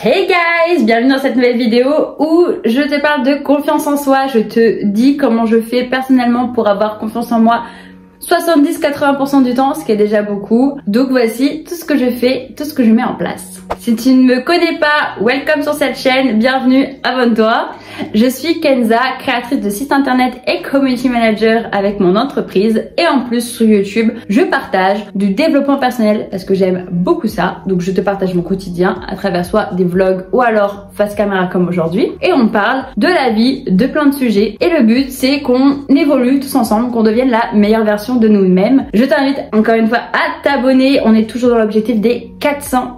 Hey guys, bienvenue dans cette nouvelle vidéo où je te parle de confiance en soi. Je te dis comment je fais personnellement pour avoir confiance en moi 70-80% du temps, ce qui est déjà beaucoup. Donc voici tout ce que je fais, tout ce que je mets en place. Si tu ne me connais pas, welcome sur cette chaîne, bienvenue, abonne-toi. Je suis Kenza, créatrice de site internet et community manager avec mon entreprise. Et en plus sur YouTube, je partage du développement personnel parce que j'aime beaucoup ça. Donc je te partage mon quotidien à travers soit des vlogs ou alors face caméra comme aujourd'hui. Et on parle de la vie, de plein de sujets. Et le but c'est qu'on évolue tous ensemble, qu'on devienne la meilleure version de nous-mêmes. Je t'invite encore une fois à t'abonner. On est toujours dans l'objectif des 400...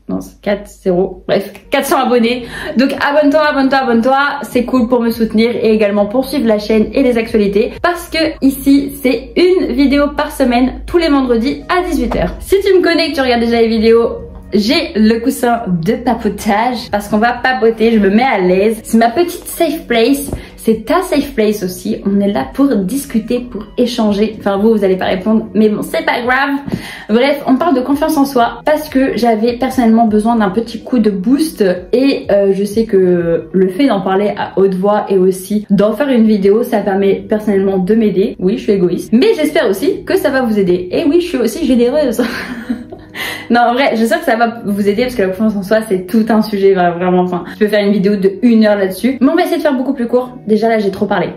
Non, 400 abonnés. Donc abonne-toi, c'est cool pour me soutenir et également pour suivre la chaîne et les actualités. Parce que ici, c'est une vidéo par semaine, tous les vendredis à 18 h. Si tu me connais et que tu regardes déjà les vidéos, j'ai le coussin de papotage parce qu'on va papoter, je me mets à l'aise. C'est ma petite safe place. C'est ta safe place aussi. On est là pour discuter, pour échanger. Enfin, vous allez pas répondre, mais bon, c'est pas grave. Bref, on parle de confiance en soi parce que j'avais personnellement besoin d'un petit coup de boost et je sais que le fait d'en parler à haute voix et aussi d'en faire une vidéo, ça permet personnellement de m'aider. Oui, je suis égoïste, mais j'espère aussi que ça va vous aider. Et oui, je suis aussi généreuse. Non, en vrai, je sais que ça va vous aider parce que la confiance en soi, c'est tout un sujet, vraiment. Enfin, je peux faire une vidéo de 1 heure là-dessus. Mais on va essayer de faire beaucoup plus court. Déjà là, j'ai trop parlé.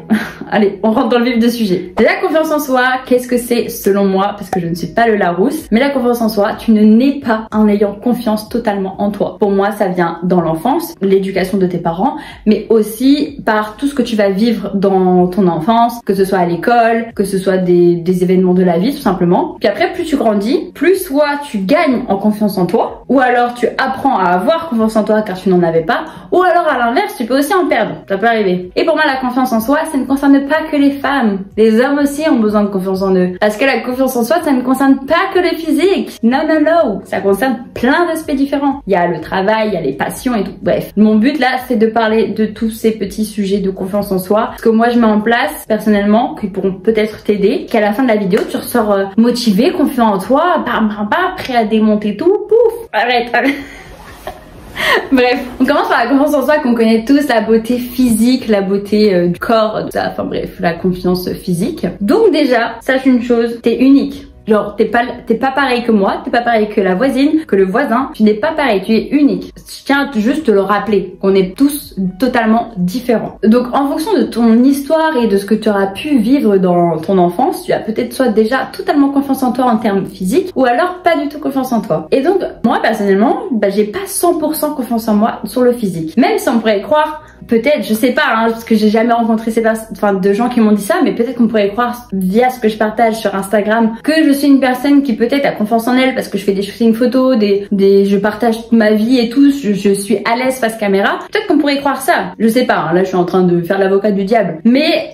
Allez, on rentre dans le vif du sujet. La confiance en soi, qu'est-ce que c'est selon moi? Parce que je ne suis pas le Larousse. Mais la confiance en soi, tu ne nais pas en ayant confiance totalement en toi. Pour moi, ça vient dans l'enfance, l'éducation de tes parents, mais aussi par tout ce que tu vas vivre dans ton enfance, que ce soit à l'école, que ce soit des événements de la vie, tout simplement. Puis après, plus tu grandis, plus soit tu gagnes en confiance en toi, ou alors tu apprends à avoir confiance en toi car tu n'en avais pas, ou alors à l'inverse, tu peux aussi en perdre, ça peut arriver. Et pour moi, la confiance en soi, ça ne concerne pas que les femmes, les hommes aussi ont besoin de confiance en eux, parce que la confiance en soi, ça ne concerne pas que le physique, non, ça concerne plein d'aspects différents. Il y a le travail, il y a les passions et tout, bref. Mon but là, c'est de parler de tous ces petits sujets de confiance en soi, ce que moi je mets en place personnellement, qui pourront peut-être t'aider, qu'à la fin de la vidéo, tu ressors motivé, confiant en toi, prêt à démonter tout, pouf, arrête. Bref, on commence par la confiance en soi qu'on connaît tous, la beauté physique, la beauté du corps, tout ça, enfin bref, la confiance physique. Donc déjà, sache une chose, t'es unique. Genre, t'es pas pareil que moi, t'es pas pareil que la voisine, que le voisin, tu n'es pas pareil, tu es unique. Je tiens juste te le rappeler, qu'on est tous totalement différents. Donc, en fonction de ton histoire et de ce que tu auras pu vivre dans ton enfance, tu as peut-être soit déjà totalement confiance en toi en termes physiques, ou alors pas du tout confiance en toi. Et donc, moi, personnellement, j'ai pas 100% confiance en moi sur le physique. Même si on pourrait croire, peut-être, je sais pas, hein, parce que j'ai jamais rencontré de gens qui m'ont dit ça, mais peut-être qu'on pourrait croire via ce que je partage sur Instagram que je suis une personne qui peut-être a confiance en elle parce que je fais des shootings photos, je partage toute ma vie et tout, je suis à l'aise face caméra. Peut-être qu'on pourrait croire ça. Je sais pas, hein, là je suis en train de faire l'avocat du diable. Mais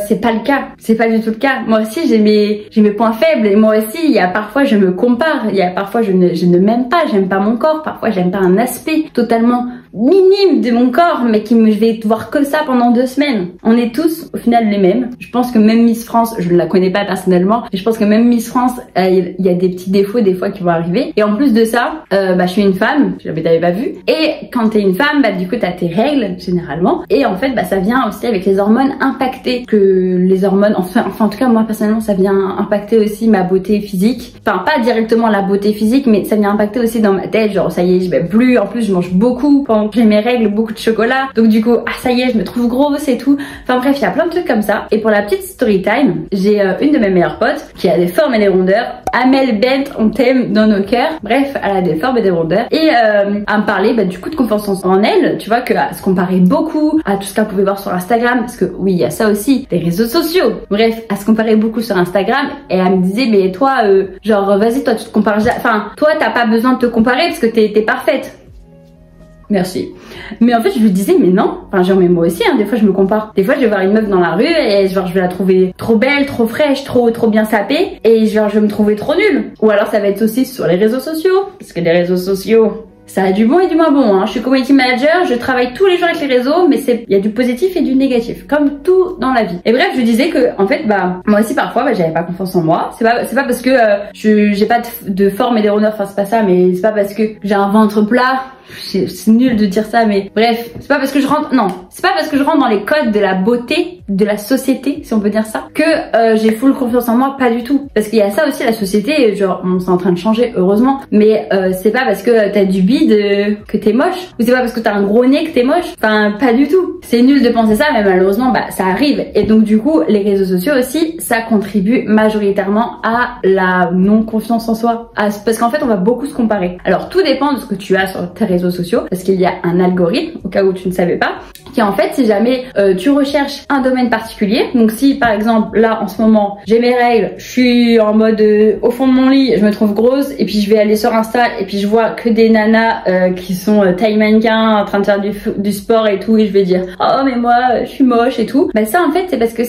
c'est pas le cas. C'est pas du tout le cas. Moi aussi j'ai mes points faibles et moi aussi il y a parfois je me compare, il y a parfois je ne m'aime pas, j'aime pas mon corps, parfois j'aime pas un aspect totalement minime de mon corps mais je vais voir que ça pendant 2 semaines. On est tous au final les mêmes. Je pense que même Miss France, je ne la connais pas personnellement, mais je pense que même Miss France, il y a des petits défauts des fois qui vont arriver. Et en plus de ça, je suis une femme, je t'avais pas vu. Et quand t'es une femme, du coup t'as tes règles généralement. Et en fait, ça vient aussi avec les hormones impacter que les hormones, enfin en tout cas moi personnellement, ça vient impacter aussi ma beauté physique. Enfin pas directement la beauté physique, mais ça vient impacter aussi dans ma tête. Genre ça y est, je vais plus. En plus, je mange beaucoup pendant que j'ai mes règles, beaucoup de chocolat. Donc du coup, ça y est, je me trouve grosse et tout. Enfin bref, il y a plein de trucs comme ça. Et pour la petite story time, j'ai une de mes meilleures potes qui a des formes et des rondeurs. Amel Bent, on t'aime dans nos cœurs. Bref, elle a des formes et des rondeurs. Et à me parler du coup de confiance en elle, tu vois, qu'elle se comparait beaucoup à tout ce qu'elle pouvait voir sur Instagram. Parce que oui, il y a ça aussi, les réseaux sociaux. Bref, elle se comparait beaucoup sur Instagram. Et elle me disait, mais toi, genre, vas-y, toi, tu te compares. Enfin, toi, t'as pas besoin de te comparer parce que t'es parfaite. Merci. Mais en fait, je lui disais, mais non. Enfin, genre, mais moi aussi, hein, des fois, je me compare. Des fois, je vais voir une meuf dans la rue et genre, je vais la trouver trop belle, trop fraîche, trop bien sapée. Et genre, je vais me trouver trop nulle. Ou alors, ça va être aussi sur les réseaux sociaux. Parce que les réseaux sociaux, ça a du bon et du moins bon, hein. Je suis community manager, je travaille tous les jours avec les réseaux, mais il y a du positif et du négatif, comme tout dans la vie. Et bref, je disais que, en fait, moi aussi parfois, j'avais pas confiance en moi. C'est pas parce que j'ai pas de forme et des rondeurs, enfin c'est pas ça, mais c'est pas parce que j'ai un ventre plat c'est nul de dire ça, mais bref, c'est pas parce que je rentre, non, c'est pas parce que je rentre dans les codes de la beauté, de la société, si on peut dire ça, que j'ai full confiance en moi, pas du tout. Parce qu'il y a ça aussi, la société, genre, bon, c'est en train de changer, heureusement, mais c'est pas parce que t'as du bide que t'es moche, ou c'est pas parce que t'as un gros nez que t'es moche, enfin, pas du tout. C'est nul de penser ça, mais malheureusement, bah, ça arrive. Et donc, du coup, les réseaux sociaux aussi, ça contribue majoritairement à la non-confiance en soi. Parce qu'en fait, on va beaucoup se comparer. Alors, tout dépend de ce que tu as sur tes réseaux sociaux, parce qu'il y a un algorithme, au cas où tu ne savais pas, qui en fait, si jamais tu recherches un domaine particulier, donc si par exemple là en ce moment j'ai mes règles, je suis en mode au fond de mon lit, je me trouve grosse et puis je vais aller sur Insta et puis je vois que des nanas qui sont taille mannequin en train de faire du sport et tout, et je vais dire oh mais moi je suis moche et tout, bah ça en fait c'est parce que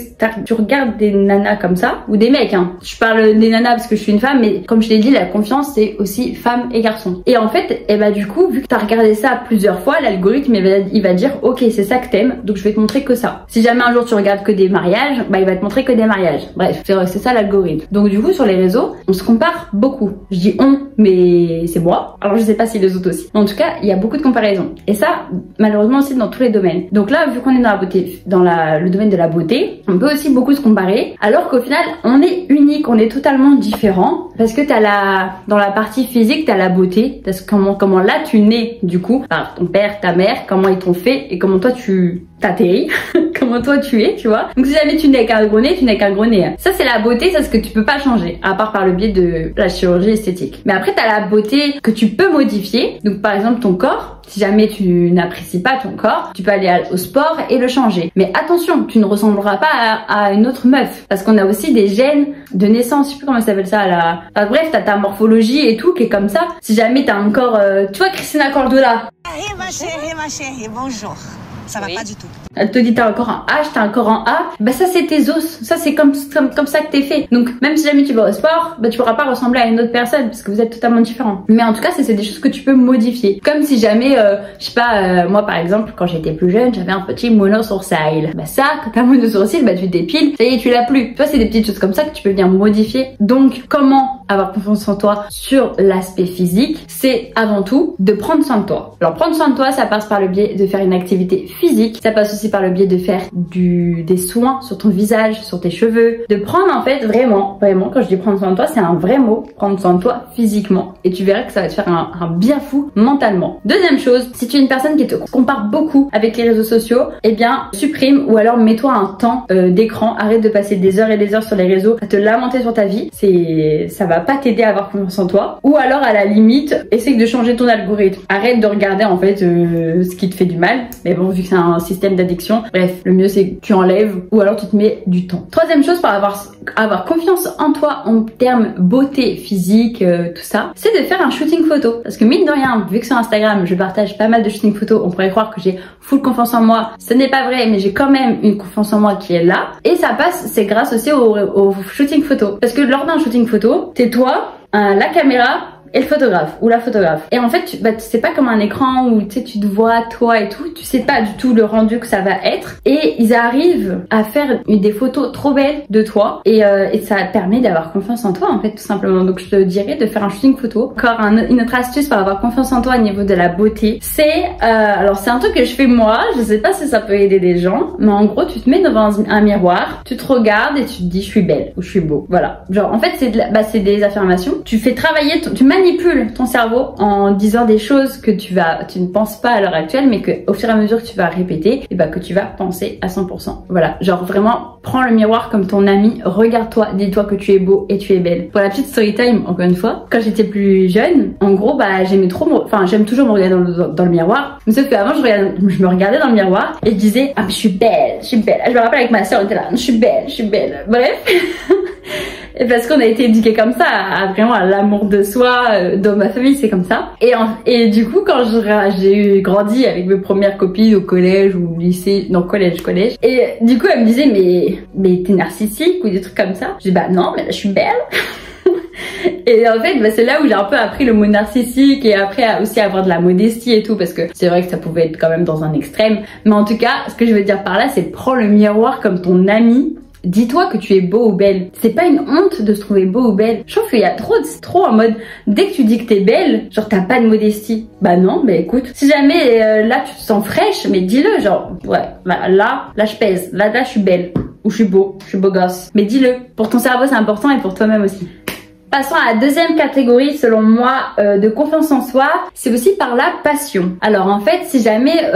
tu regardes des nanas comme ça, ou des mecs, hein. Je parle des nanas parce que je suis une femme, mais comme je l'ai dit, la confiance c'est aussi femme et garçon. Et en fait, et bah du coup, vu que t'as regardé ça plusieurs fois, l'algorithme il va dire ok, c'est ça que t'aimes, donc je vais te montrer que ça. Si jamais un jour tu regardes que des mariages, bah il va te montrer que des mariages. Bref, c'est ça l'algorithme. Donc du coup, sur les réseaux, on se compare beaucoup. Je dis on, mais c'est moi. Alors je sais pas si les autres aussi. Mais en tout cas, il y a beaucoup de comparaisons. Et ça, malheureusement aussi dans tous les domaines. Donc là, vu qu'on est dans la beauté, dans le domaine de la beauté, on peut aussi beaucoup se comparer, alors qu'au final, on est unique, on est totalement différent, parce que dans la partie physique, t'as la beauté, t'as comment là tu nais, du coup, par ton père, ta mère, comment ils t'ont fait, et comment toi tu t'atterris, comment toi tu es, tu vois. Donc si jamais tu n'es qu'un gros nez, tu n'es qu'un gros nez. Ça c'est la beauté, ça c'est ce que tu peux pas changer, à part par le biais de la chirurgie esthétique. Mais après t'as la beauté que tu peux modifier, donc par exemple ton corps. Si jamais tu n'apprécies pas ton corps, tu peux aller au sport et le changer. Mais attention, tu ne ressembleras pas à une autre meuf. Parce qu'on a aussi des gènes de naissance, je sais plus comment ça s'appelle ça, enfin, bref, t'as ta morphologie et tout qui est comme ça. Si jamais t'as un corps, tu vois Christina Cordula. Hey ma chérie, bonjour. Ça va pas du tout. Elle te dit t'as un corps en H, t'as un corps en A, bah ça c'est tes os, ça c'est comme ça que t'es fait. Donc même si jamais tu vas au sport, bah tu pourras pas ressembler à une autre personne parce que vous êtes totalement différents. Mais en tout cas c'est des choses que tu peux modifier. Comme si jamais, je sais pas, moi par exemple quand j'étais plus jeune, j'avais un petit monosourcil. Bah ça, quand t'as un monosourcil, bah tu t'épiles, ça y est tu l'as plus. Tu vois, c'est des petites choses comme ça que tu peux venir modifier. Donc comment avoir confiance en toi sur l'aspect physique, c'est avant tout de prendre soin de toi. Alors prendre soin de toi, ça passe par le biais de faire une activité physique, ça passe aussi par le biais de faire des soins sur ton visage, sur tes cheveux, de prendre en fait vraiment, quand je dis prendre soin de toi, c'est un vrai mot, prendre soin de toi physiquement, et tu verras que ça va te faire un bien fou mentalement. Deuxième chose, si tu es une personne qui te compare beaucoup avec les réseaux sociaux, eh bien supprime ou alors mets-toi un temps d'écran, arrête de passer des heures et des heures sur les réseaux à te lamenter sur ta vie, ça va pas t'aider à avoir confiance en toi. Ou alors à la limite, essaye de changer ton algorithme, arrête de regarder en fait ce qui te fait du mal, mais bon vu que c'est un système d'addiction, bref, le mieux c'est que tu enlèves ou alors tu te mets du temps. Troisième chose pour avoir confiance en toi en termes beauté, physique, tout ça, c'est de faire un shooting photo. Parce que mine de rien, vu que sur Instagram je partage pas mal de shooting photos, on pourrait croire que j'ai full confiance en moi. Ce n'est pas vrai, mais j'ai quand même une confiance en moi qui est là. Et ça passe, c'est grâce aussi au shooting photo. Parce que lors d'un shooting photo, t'es toi, la caméra, et le photographe ou la photographe. Et en fait, c'est pas comme un écran où tu te vois toi et tout, tu sais pas du tout le rendu que ça va être. Et ils arrivent à faire des photos trop belles de toi et ça permet d'avoir confiance en toi en fait tout simplement. Donc je te dirais de faire un shooting photo. Encore une autre astuce pour avoir confiance en toi au niveau de la beauté, c'est alors c'est un truc que je fais moi, je sais pas si ça peut aider des gens, mais en gros tu te mets devant un miroir, tu te regardes et tu te dis je suis belle ou je suis beau. Voilà. Genre en fait c'est des affirmations. Tu fais travailler, tu manipules ton cerveau en disant des choses que tu ne penses pas à l'heure actuelle, mais que au fur et à mesure que tu vas répéter, et que tu vas penser à 100%. Voilà, genre vraiment prends le miroir comme ton ami, regarde-toi, dis-toi que tu es beau et tu es belle. Pour la petite story time, encore une fois, quand j'étais plus jeune, en gros j'aime toujours me regarder dans le miroir, mais sauf qu'avant je me regardais dans le miroir et je disais ah mais je suis belle. Je me rappelle avec ma soeur on était là, je suis belle. Bref. Et parce qu'on a été éduqués comme ça, vraiment à l'amour de soi, dans ma famille c'est comme ça. Et du coup quand j'ai grandi avec mes premières copines au collège ou au lycée, non collège, et du coup elle me disait mais t'es narcissique ou des trucs comme ça. Je dis bah non mais là, je suis belle. Et en fait c'est là où j'ai un peu appris le mot narcissique et après aussi avoir de la modestie et tout, parce que c'est vrai que ça pouvait être quand même dans un extrême, mais en tout cas ce que je veux dire par là c'est prends le miroir comme ton ami. dis-toi que tu es beau ou belle. C'est pas une honte de se trouver beau ou belle. Je trouve qu'il y a trop en mode, dès que tu dis que t'es belle, genre t'as pas de modestie. Bah non, bah écoute, si jamais là tu te sens fraîche, mais dis-le, genre ouais, bah, là je pèse, là je suis belle, ou je suis beau gosse. Mais dis-le, pour ton cerveau c'est important et pour toi-même aussi. Passons à la deuxième catégorie selon moi de confiance en soi, c'est aussi par la passion. Alors en fait, si jamais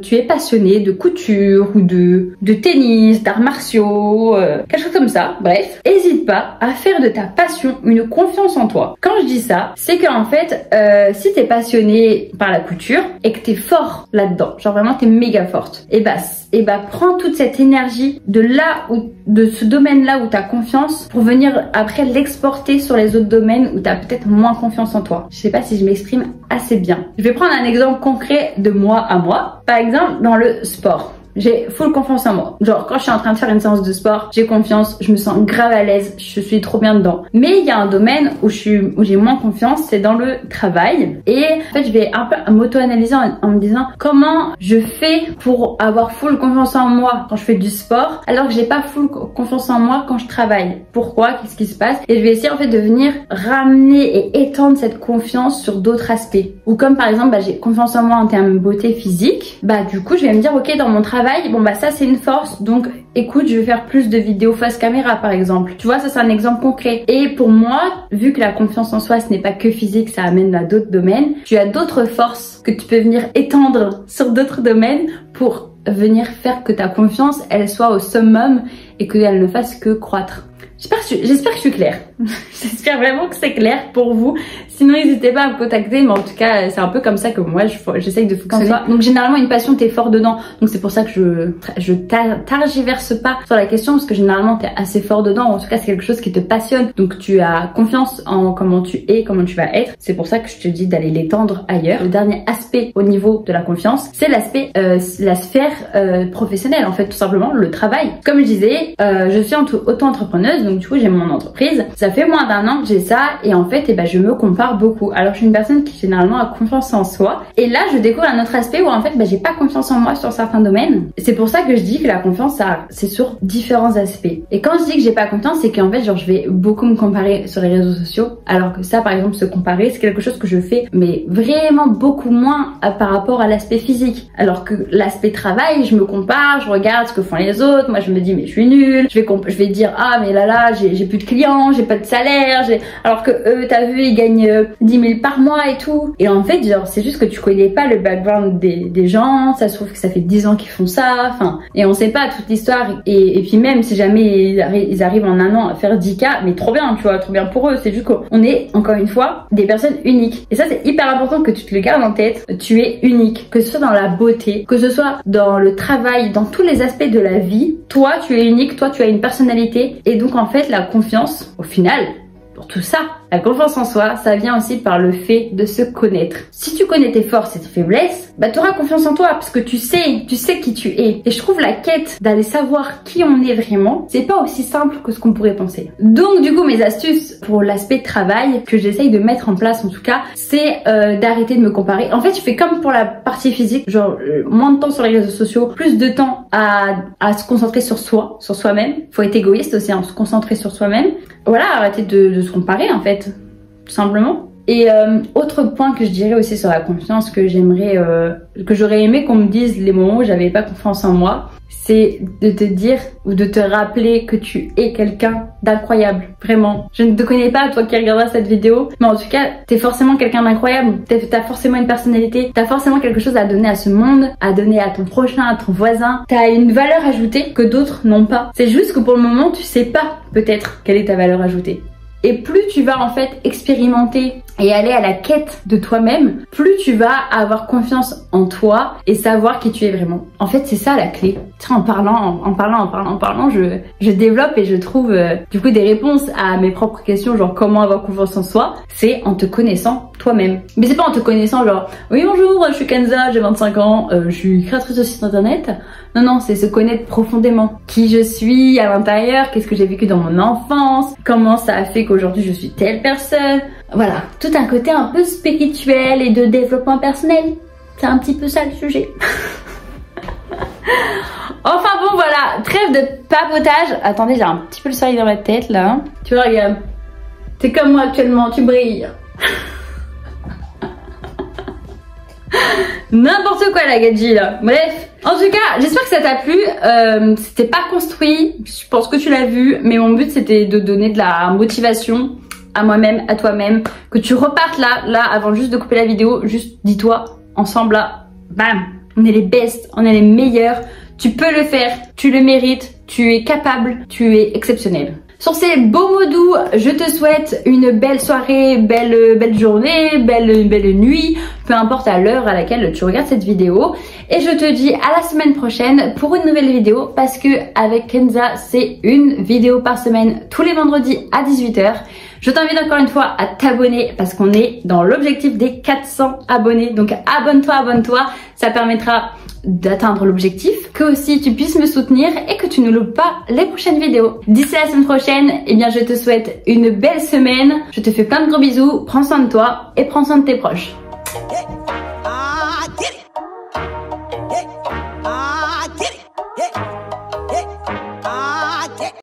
tu es passionné de couture ou de tennis, d'arts martiaux, quelque chose comme ça, bref, n'hésite pas à faire de ta passion une confiance en toi. Quand je dis ça, c'est qu'en fait, si t'es passionné par la couture et que t'es fort là-dedans, genre vraiment t'es méga forte, et bah prends toute cette énergie de ce domaine-là où t'as confiance pour venir après l'exporter sur les autres domaines où tu as peut-être moins confiance en toi. Je sais pas si je m'exprime assez bien. Je vais prendre un exemple concret de moi à moi. Par exemple, dans le sport. J'ai full confiance en moi. Genre, quand je suis en train de faire une séance de sport, j'ai confiance, je me sens grave à l'aise, je suis trop bien dedans. Mais il y a un domaine où j'ai moins confiance, c'est dans le travail. Et en fait, je vais un peu m'auto-analyser en me disant comment je fais pour avoir full confiance en moi quand je fais du sport, alors que j'ai pas full confiance en moi quand je travaille. Pourquoi? Qu'est-ce qui se passe? Et je vais essayer en fait de venir ramener et étendre cette confiance sur d'autres aspects. Ou comme par exemple, j'ai confiance en moi en termes de beauté physique, du coup, je vais me dire, ok, dans mon travail, bon ça c'est une force, donc écoute, je vais faire plus de vidéos face caméra par exemple. Tu vois, ça c'est un exemple concret. Et pour moi, vu que la confiance en soi ce n'est pas que physique, ça amène à d'autres domaines, tu as d'autres forces que tu peux venir étendre sur d'autres domaines pour venir faire que ta confiance elle soit au summum et qu'elle ne fasse que croître. J'espère que je suis claire. J'espère vraiment que c'est clair pour vous. Sinon, n'hésitez pas à me contacter. Mais en tout cas, c'est un peu comme ça que moi, j'essaye de fonctionner. Donc, généralement, une passion, t'es fort dedans. Donc, c'est pour ça que je targiverse pas sur la question. Parce que généralement, t'es assez fort dedans. En tout cas, c'est quelque chose qui te passionne. Donc, tu as confiance en comment tu es, comment tu vas être. C'est pour ça que je te dis d'aller l'étendre ailleurs. Le dernier aspect au niveau de la confiance, c'est l'aspect, la sphère professionnelle. En fait, tout simplement, le travail. Comme je disais, je suis auto-entrepreneuse. Donc du coup j'ai mon entreprise, ça fait moins d'un an que j'ai ça et en fait je me compare beaucoup. Alors je suis une personne qui généralement a confiance en soi et là je découvre un autre aspect où en fait j'ai pas confiance en moi sur certains domaines. C'est pour ça que je dis que la confiance c'est sur différents aspects. Et quand je dis que j'ai pas confiance, c'est qu'en fait genre je vais beaucoup me comparer sur les réseaux sociaux, alors que ça par exemple se comparer c'est quelque chose que je fais mais vraiment beaucoup moins par rapport à l'aspect physique. Alors que l'aspect travail, je me compare, je regarde ce que font les autres, moi je me dis mais je suis nulle, je vais dire ah mais là j'ai plus de clients, j'ai pas de salaire, alors que eux t'as vu ils gagnent 10 000 par mois et tout. Et en fait genre c'est juste que tu connais pas le background des gens, ça se trouve que ça fait 10 ans qu'ils font ça, enfin et on sait pas toute l'histoire et puis même si jamais ils arrivent en un an à faire 10K, mais trop bien tu vois, trop bien pour eux, c'est juste qu'on est encore une fois des personnes uniques. Et ça c'est hyper important que tu te le gardes en tête, tu es unique, que ce soit dans la beauté, que ce soit dans le travail, dans tous les aspects de la vie, toi tu es unique, toi tu as une personnalité et donc en fait la confiance au final pour tout ça, la confiance en soi, ça vient aussi par le fait de se connaître. Si tu connais tes forces et tes faiblesses, tu auras confiance en toi parce que tu sais qui tu es. Et je trouve la quête d'aller savoir qui on est vraiment, c'est pas aussi simple que ce qu'on pourrait penser. Donc du coup, mes astuces pour l'aspect travail que j'essaye de mettre en place en tout cas, c'est d'arrêter de me comparer. En fait, je fais comme pour la partie physique, genre moins de temps sur les réseaux sociaux, plus de temps à se concentrer sur soi, sur soi-même. Faut être égoïste aussi, se concentrer sur soi-même. Voilà, arrêter de se comparer en fait, tout simplement. Et autre point que je dirais aussi sur la confiance que j'aurais aimé qu'on me dise les moments où j'avais pas confiance en moi, c'est de te dire ou de te rappeler que tu es quelqu'un d'incroyable, vraiment. Je ne te connais pas, toi qui regarderas cette vidéo, mais en tout cas, t'es forcément quelqu'un d'incroyable. T'as forcément une personnalité, t'as forcément quelque chose à donner à ce monde, à donner à ton prochain, à ton voisin. T'as une valeur ajoutée que d'autres n'ont pas. C'est juste que pour le moment, tu sais pas peut-être quelle est ta valeur ajoutée. Et plus tu vas en fait expérimenter et aller à la quête de toi-même, plus tu vas avoir confiance en toi et savoir qui tu es vraiment. En fait, c'est ça la clé. En parlant, je développe et je trouve du coup des réponses à mes propres questions, genre comment avoir confiance en soi. C'est en te connaissant toi-même. Mais c'est pas en te connaissant genre oui bonjour, je suis Kenza, j'ai 25 ans, je suis créatrice de site internet. Non, c'est se connaître profondément. Qui je suis à l'intérieur, qu'est-ce que j'ai vécu dans mon enfance, comment ça a fait qu'aujourd'hui je suis telle personne. Voilà, tout un côté un peu spirituel et de développement personnel. C'est un petit peu ça le sujet. Enfin bon voilà, trêve de papotage. Attendez, j'ai un petit peu le soleil dans ma tête là. Tu vois, regarde. T'es comme moi actuellement, tu brilles. N'importe quoi la gadji là. Bref, en tout cas j'espère que ça t'a plu. C'était pas construit, je pense que tu l'as vu, mais mon but c'était de donner de la motivation à moi-même, à toi-même, que tu repartes là avant juste de couper la vidéo. Juste dis-toi ensemble là, bam, on est les best, on est les meilleurs, tu peux le faire, tu le mérites, tu es capable, tu es exceptionnel. Sur ces beaux mots doux, je te souhaite une belle soirée, belle journée, belle nuit, peu importe à l'heure à laquelle tu regardes cette vidéo. Et je te dis à la semaine prochaine pour une nouvelle vidéo, parce que avec Kenza, c'est une vidéo par semaine tous les vendredis à 18 h. Je t'invite encore une fois à t'abonner parce qu'on est dans l'objectif des 400 abonnés. Donc abonne-toi, ça permettra d'atteindre l'objectif, que aussi tu puisses me soutenir et que tu ne loupes pas les prochaines vidéos. D'ici la semaine prochaine, eh bien je te souhaite une belle semaine. Je te fais plein de gros bisous, prends soin de toi et prends soin de tes proches.